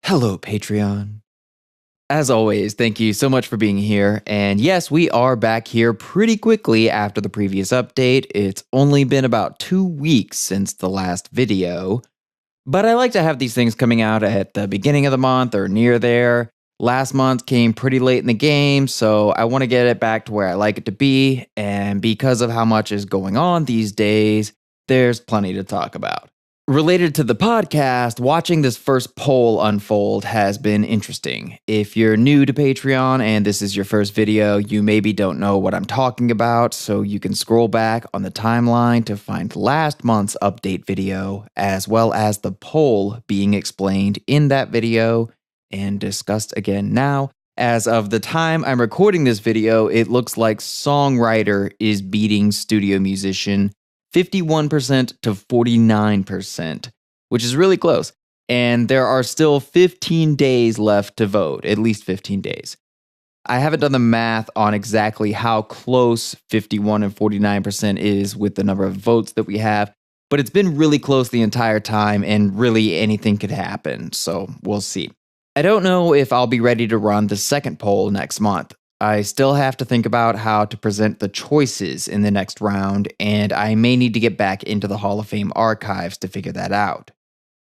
Hello, Patreon. As always, thank you so much for being here. And yes, we are back here pretty quickly after the previous update. It's only been about 2 weeks since the last video, but I like to have these things coming out at the beginning of the month or near there. Last month came pretty late in the game, so I want to get it back to where I like it to be. And because of how much is going on these days, there's plenty to talk about. Related to the podcast, watching this first poll unfold has been interesting. If you're new to Patreon and this is your first video, you maybe don't know what I'm talking about, so you can scroll back on the timeline to find last month's update video, as well as the poll being explained in that video and discussed again now. As of the time I'm recording this video, it looks like songwriter is beating studio musician 51% to 49%, which is really close. And there are still 15 days left to vote, at least 15 days. I haven't done the math on exactly how close 51 and 49% is with the number of votes that we have, but it's been really close the entire time, and really anything could happen, so we'll see. I don't know if I'll be ready to run the second poll next month. I still have to think about how to present the choices in the next round, and I may need to get back into the Hall of Fame archives to figure that out.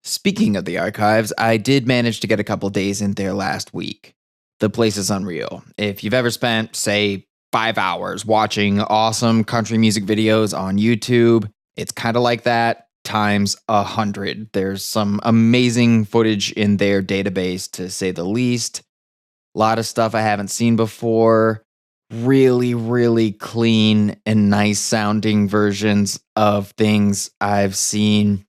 Speaking of the archives, I did manage to get a couple days in there last week. The place is unreal. If you've ever spent, say, 5 hours watching awesome country music videos on YouTube, it's kind of like that times 100. There's some amazing footage in their database, to say the least. A lot of stuff I haven't seen before. Really, really clean and nice sounding versions of things I've seen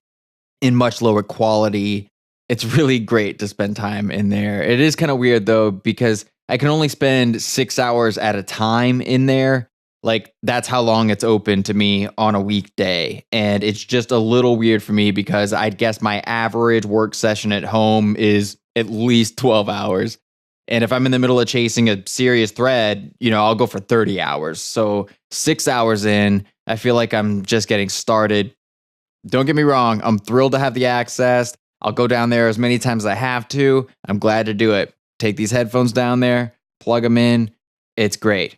in much lower quality. It's really great to spend time in there. It is kind of weird though, because I can only spend 6 hours at a time in there. Like, that's how long it's open to me on a weekday. And it's just a little weird for me because I'd guess my average work session at home is at least 12 hours. And if I'm in the middle of chasing a serious thread, I'll go for 30 hours. So 6 hours in, I feel like I'm just getting started. Don't get me wrong, I'm thrilled to have the access. I'll go down there as many times as I have to. I'm glad to do it. Take these headphones down there, plug them in. It's great.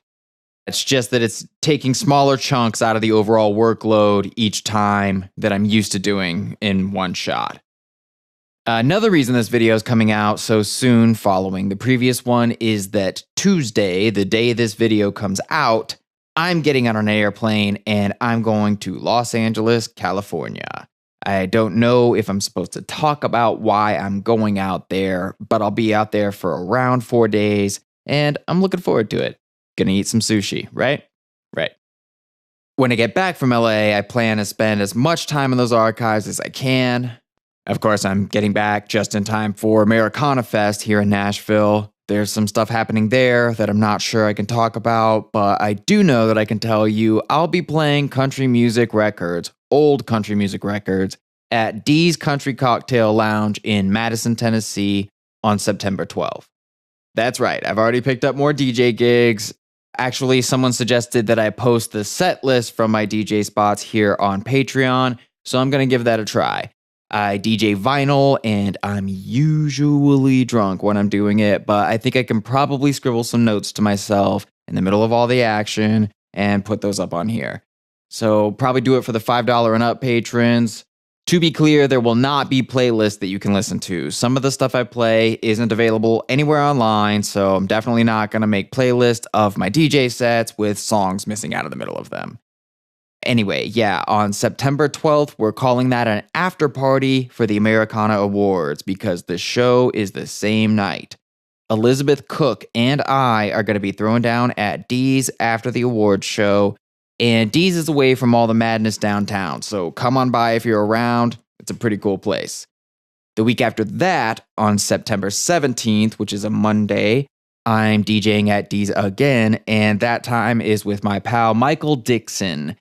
It's just that it's taking smaller chunks out of the overall workload each time that I'm used to doing in one shot. Another reason this video is coming out so soon following the previous one is that Tuesday, the day this video comes out, I'm getting on an airplane and I'm going to Los Angeles, California. I don't know if I'm supposed to talk about why I'm going out there, but I'll be out there for around 4 days and I'm looking forward to it. Gonna eat some sushi, right? Right. When I get back from LA, I plan to spend as much time in those archives as I can. Of course, I'm getting back just in time for Americana Fest here in Nashville. There's some stuff happening there that I'm not sure I can talk about, but I do know that I can tell you I'll be playing country music records, old country music records, at Dee's Country Cocktail Lounge in Madison, Tennessee on September 12th. That's right, I've already picked up more DJ gigs. Actually, someone suggested that I post the set list from my DJ spots here on Patreon, so I'm going to give that a try. I DJ vinyl, and I'm usually drunk when I'm doing it, but I think I can probably scribble some notes to myself in the middle of all the action and put those up on here. So probably do it for the $5 and up patrons. To be clear, there will not be playlists that you can listen to. Some of the stuff I play isn't available anywhere online, so I'm definitely not going to make playlists of my DJ sets with songs missing out of the middle of them. Anyway, yeah, on September 12th, we're calling that an after party for the Americana Awards because the show is the same night. Elizabeth Cook and I are going to be throwing down at Dee's after the awards show, and Dee's is away from all the madness downtown, so come on by if you're around. It's a pretty cool place. The week after that, on September 17th, which is a Monday, I'm DJing at Dee's again, and that time is with my pal Michael Dixon.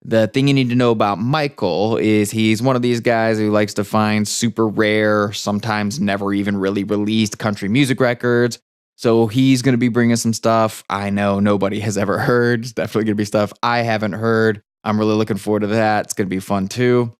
The thing you need to know about Michael is he's one of these guys who likes to find super rare, sometimes never even really released country music records. So he's going to be bringing some stuff I know nobody has ever heard. It's definitely going to be stuff I haven't heard. I'm really looking forward to that. It's going to be fun too.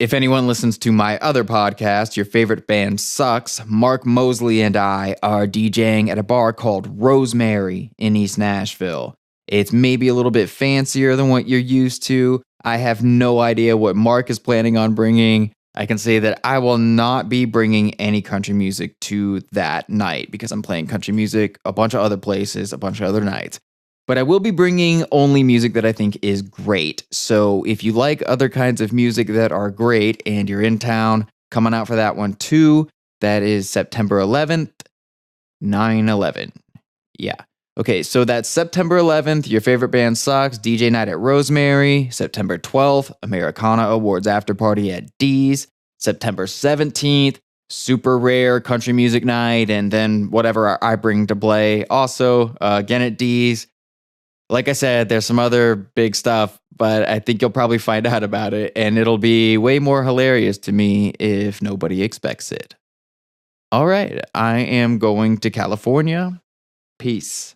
If anyone listens to my other podcast, Your Favorite Band Sucks, Mark Mosley and I are DJing at a bar called Rosemary in East Nashville. It's maybe a little bit fancier than what you're used to. I have no idea what Mark is planning on bringing. I can say that I will not be bringing any country music to that night because I'm playing country music a bunch of other places, a bunch of other nights. But I will be bringing only music that I think is great. So if you like other kinds of music that are great and you're in town, coming out for that one too. That is September 11th, 9/11. Yeah. Okay, so that's September 11th, Your Favorite Band Sucks, DJ Night at Rosemary. September 12th, Americana Awards After Party at D's. September 17th, Super Rare Country Music Night, and then whatever I bring to play. Also, again at D's. Like I said, there's some other big stuff, but I think you'll probably find out about it, and it'll be way more hilarious to me if nobody expects it. All right, I am going to California. Peace.